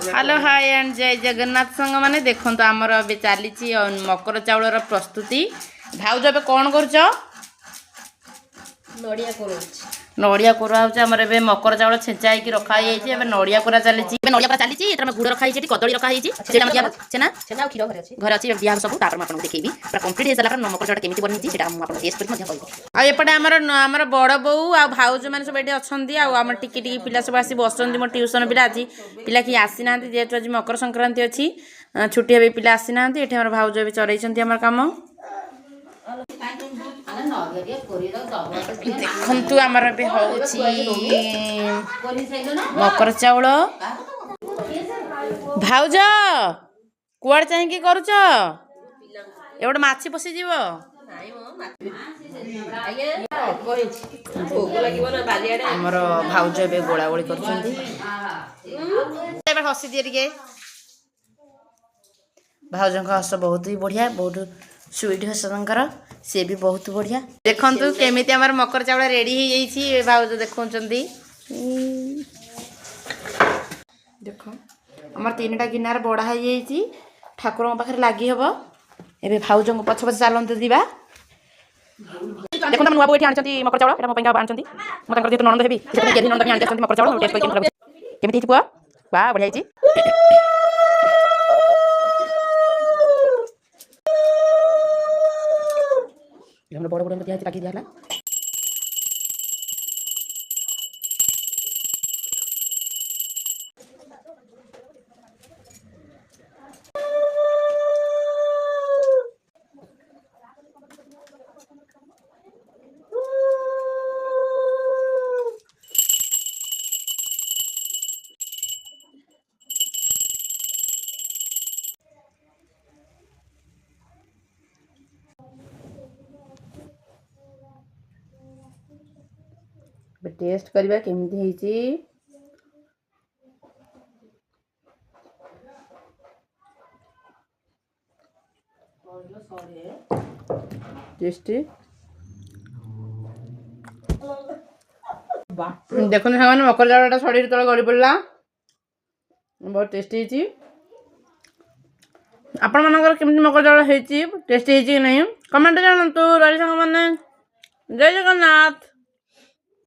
Hello hi and जय जगन्नाथ संग माने देखो तो आमर अभी चली मकर चाउल प्रस्तुति भाउज ए कौन कर नड़िया कोरा होमर ए मकर चाउल छेचा हो रखाई नड़िया कोरा चली नड़िया कोरा चली गुड़ रखाई कदली रखाई छेना घर अच्छी दिया सब आपको देखी पूरा कम्प्लीट हो सारा मकर चाउल केमी बनी टेस्ट करपटे आमर बड़ बो आ भाउज मैंने सब ये अच्छा आम टिकी पिला सब आसी बस मो ट्यूशन पिला आज पिला कि आसी ना जेहेतु आज मकर संक्रांति अच्छी छुट्टी हे पिला आसी ना ये भाउज भी चलई आम कम देखु आमर भी मकर चाउल भाउज कुआड़ चाहिए करुच ए गोटे माछी पशिज आमर भाउज ए गोला गोली कर हसी दिए टे भाउज हस बहुत ही बढ़िया बहुत स्वीट हस सी भी बहुत बढ़िया देखु केमी आमर मकर चाउल रेडी हो भाउज देखा देख आमर 3टा गिनार बड़ा हो ठाकुर पाखे लगी हम ए भाउज पछ पछ चलते दिवा देखो नुआ बो आनी मकर चाउल मो आनी जेहतु नंद हेबी नंद भी आनी मकर चाउल टेस्ट केमी पुआ वाह बढ़िया बड़ बड़ दिया ताकि दिया टेस्ट करवा केमती है टेस्टी देखो सामान मकर चाउल शरीर तले गड़ी पड़ा बहुत टेस्टी आपण मानकर केमती मकर चाउल टेस्टी है कि नहीं कमेंट जानतु रही सांग मैंने जय जगन्नाथ।